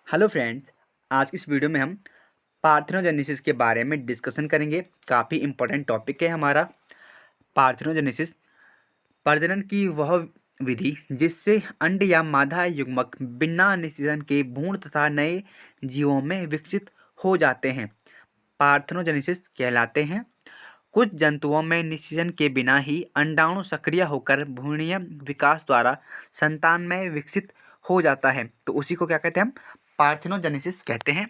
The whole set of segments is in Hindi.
हेलो फ्रेंड्स, आज की इस वीडियो में हम पार्थेनोजेनेसिस के बारे में डिस्कशन करेंगे। काफ़ी इम्पोर्टेंट टॉपिक है हमारा पार्थेनोजेनेसिस। प्रजनन की वह विधि जिससे अंड या मादा युग्मक बिना निषेचन के भ्रूण तथा नए जीवों में विकसित हो जाते हैं, पार्थेनोजेनेसिस कहलाते हैं। कुछ जंतुओं में निषेचन के बिना ही अंडाणु सक्रिय होकर भ्रूणीय विकास द्वारा संतान में विकसित हो जाता है, तो उसी को क्या कहते हैं हम पार्थेनोजेनेसिस कहते हैं।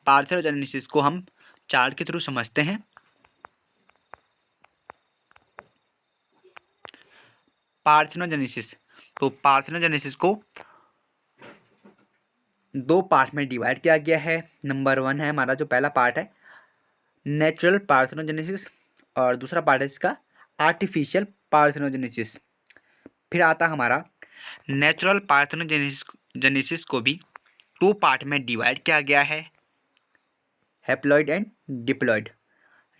पार्थेनोजेनेसिस को हम चार्ट के थ्रू समझते हैं। पार्थेनोजेनेसिस, तो पार्थेनोजेनेसिस को दो पार्ट में डिवाइड किया गया है। नंबर 1 है हमारा, जो पहला पार्ट है नेचुरल पार्थेनोजेनेसिस, और दूसरा पार्ट है इसका आर्टिफिशियल पार्थेनोजेनेसिस। फिर आता हमारा नेचुरल पार्थेनोजेनेसिस को भी टू पार्ट में डिवाइड किया गया है, हैप्लॉइड एंड डिप्लॉइड।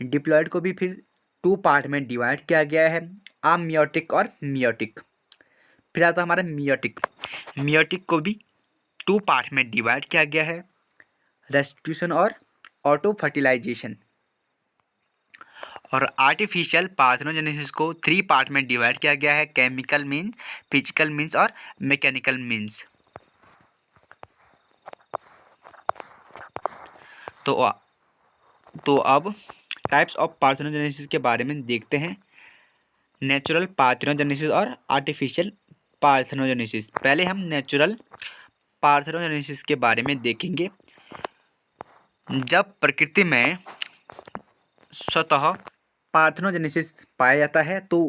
डिप्लॉइड को भी फिर टू पार्ट में डिवाइड किया गया है, अमियोटिक और मियोटिक। फिर आता हमारा मियोटिक। मियोटिक को भी टू पार्ट में डिवाइड किया गया है, रेस्टिट्यूशन और ऑटो फर्टिलाइजेशन। और आर्टिफिशियल पार्थेनोजेनेसिस को थ्री पार्ट में डिवाइड किया गया है, केमिकल मीन्स, फिजिकल मीन्स और मैकेनिकल मीन्स। तो अब टाइप्स ऑफ पार्थेनोजेनेसिस के बारे में देखते हैं, नेचुरल पार्थेनोजेनेसिस और आर्टिफिशियल पार्थेनोजेनेसिस। पहले हम नेचुरल पार्थेनोजेनेसिस के बारे में देखेंगे। जब प्रकृति में स्वतः पार्थेनोजेनेसिस पाया जाता है तो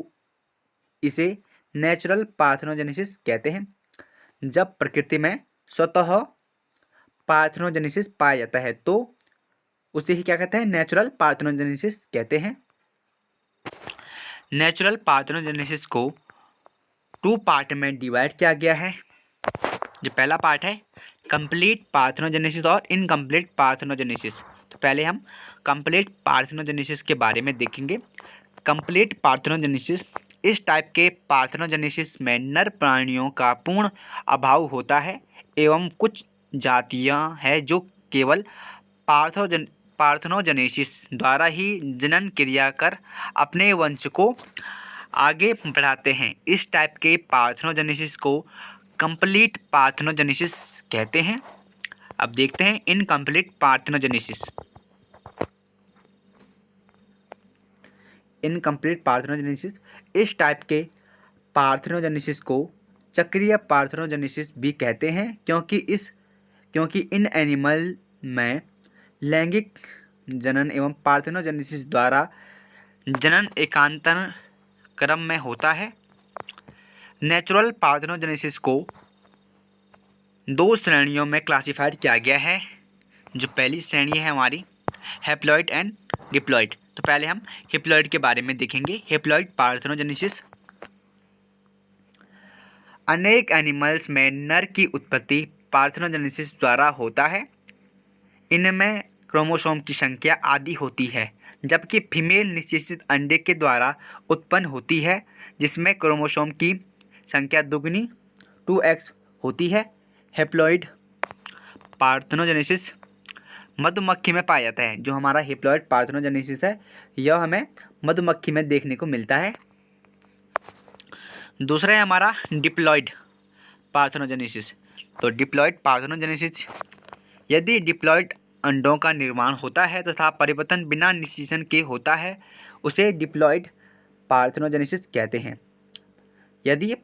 इसे नेचुरल पार्थेनोजेनेसिस कहते हैं। जब प्रकृति में स्वतः पार्थेनोजेनेसिस पाया जाता है तो उसे ही क्या कहते हैं, नेचुरल पार्थेनोजेनेसिस कहते हैं। नेचुरल पार्थेनोजेनेसिस को टू पार्ट में डिवाइड किया गया है। जो पहला पार्ट है कंप्लीट पार्थेनोजेनेसिस और इनकम्प्लीट पार्थेनोजेनेसिस। तो पहले हम कंप्लीट पार्थेनोजेनेसिस के बारे में देखेंगे। कंप्लीट पार्थेनोजेनेसिस, इस टाइप के पार्थेनोजेनेसिस में नर प्राणियों का पूर्ण अभाव होता है एवं कुछ जातियां हैं जो केवल पार्थेनोजेनेसिस द्वारा ही जनन क्रिया कर अपने वंश को आगे बढ़ाते हैं। इस टाइप के पार्थेनोजेनेसिस को कंप्लीट पार्थेनोजेनेसिस कहते हैं। अब देखते हैं इनकम्प्लीट पार्थेनोजेनेसिस। इनकम्प्लीट पार्थेनोजेनेसिस, इस टाइप के पार्थेनोजेनेसिस को चक्रीय पार्थेनोजेनेसिस भी कहते हैं, क्योंकि इन एनिमल में लैंगिक जनन एवं पार्थेनोजेनेसिस द्वारा जनन एकांतर क्रम में होता है। नेचुरल पार्थेनोजेनेसिस को दो श्रेणियों में क्लासिफाइड किया गया है। जो पहली श्रेणी है हमारी हैप्लॉइड एंड डिप्लॉइड। तो पहले हम हैप्लॉइड के बारे में देखेंगे। हैप्लॉइड पार्थेनोजेनेसिस, अनेक एनिमल्स में नर की उत्पत्ति पार्थेनोजेनेसिस द्वारा होता है। इनमें क्रोमोसोम की संख्या आधी होती है, जबकि फीमेल निषेचित अंडे के द्वारा उत्पन्न होती है, जिसमें क्रोमोसोम की संख्या दुगनी 2x होती है। हैप्लॉइड पार्थेनोजेनेसिस मधुमक्खी में पाया जाता है। जो हमारा हैप्लॉइड पार्थेनोजेनेसिस है यह हमें मधुमक्खी में देखने को मिलता है। दूसरा है हमारा डिप्लॉइड पार्थेनोजेनेसिस। तो डिप्लॉइड पार्थेनोजेनेसिस, यदि डिप्लॉइड अंडों का निर्माण होता है तथा परिवर्तन बिना निषेचन के होता है, उसे डिप्लॉइड पार्थेनोजेनेसिस कहते हैं। यदि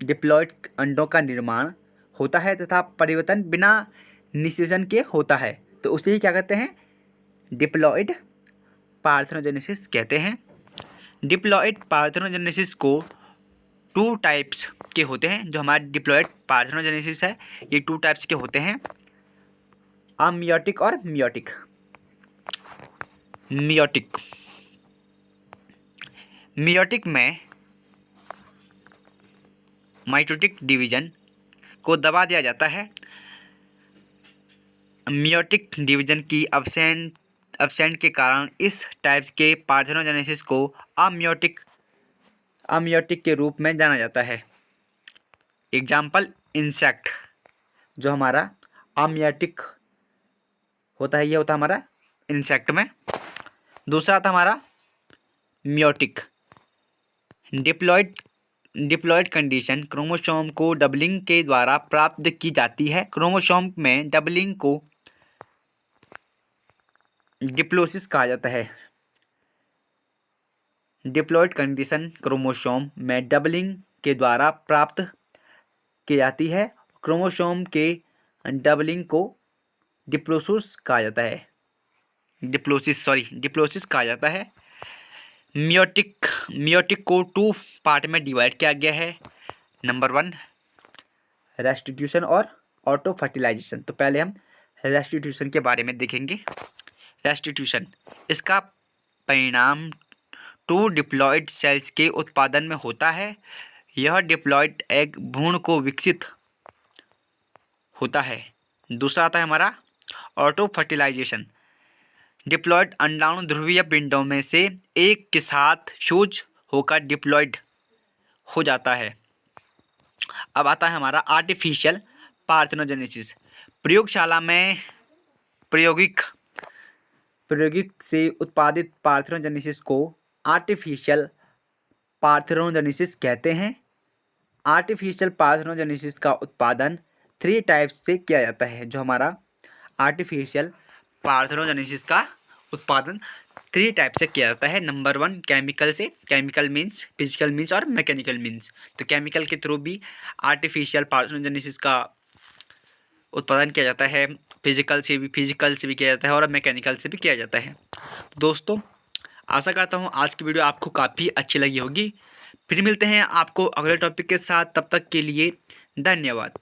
डिप्लॉइड अंडों का निर्माण होता है तथा परिवर्तन बिना निषेचन के होता है तो उसे ही क्या कहते हैं, डिप्लॉइड पार्थेनोजेनेसिस कहते हैं। डिप्लॉइड पार्थेनोजेनेसिस को टू टाइप्स के होते हैं। जो हमारे डिप्लॉइड पार्थेनोजेनेसिस है ये टू टाइप्स के होते हैं, अमियोटिक और मियोटिक। मियोटिक में माइटोटिक डिवीजन को दबा दिया जाता है। मियोटिक डिवीजन की अब्सेंट के कारण इस टाइप के पार्थेनोजेनेसिस को अमियोटिक के रूप में जाना जाता है। एग्जाम्पल इंसेक्ट, जो हमारा आमियाटिक होता है, ये होता है हमारा इंसेक्ट में। दूसरा था हमारा मियोटिक। डिप्लॉयड कंडीशन क्रोमोसोम को डबलिंग के द्वारा प्राप्त की जाती है। क्रोमोसोम में डबलिंग को डिप्लोसिस कहा जाता है। डिप्लॉयड कंडीशन क्रोमोसोम में डबलिंग के द्वारा प्राप्त की जाती है। क्रोमोसोम के डबलिंग को डिप्लोसिस कहा जाता है। डिप्लोसिस कहा जाता है। मियोटिक को 2 पार्ट में डिवाइड किया गया है। नंबर 1 रेस्टिट्यूशन और ऑटो फर्टिलाइजेशन। तो पहले हम रेस्टिट्यूशन के बारे में देखेंगे। रेस्टिट्यूशन इसका परिणाम 2 डिप्लॉयड सेल्स के उत्पादन में होता है। यह डिप्लॉयड एग भ्रूण को विकसित होता है। दूसरा आता है हमारा ऑटो फर्टिलाइजेशन। डिप्लॉयड अंडाणु ध्रुवीय पिंडों में से एक के साथ फ्यूज होकर डिप्लॉयड हो जाता है। अब आता है हमारा आर्टिफिशियल पार्थेनोजेनेसिस। प्रयोगशाला में प्रायोगिक से उत्पादित पार्थेनोजेनेसिस को आर्टिफिशियल पार्थेनोजेनेसिस कहते हैं। आर्टिफिशियल पार्थेनोजेनेसिस का उत्पादन 3 टाइप्स से किया जाता है। जो हमारा आर्टिफिशियल पार्थेनोजेनेसिस का उत्पादन 3 टाइप से किया जाता है। नंबर 1 केमिकल से, केमिकल मीन्स, फिजिकल मीन्स और मैकेनिकल मीन्स। तो केमिकल के थ्रू भी आर्टिफिशियल पार्थेनोजेनेसिस का उत्पादन किया जाता है। फिजिकल से भी किया जाता है और मैकेनिकल से भी किया जाता है। दोस्तों आशा करता हूँ आज की वीडियो आपको काफ़ी अच्छी लगी होगी। फिर मिलते हैं आपको अगले टॉपिक के साथ, तब तक के लिए धन्यवाद।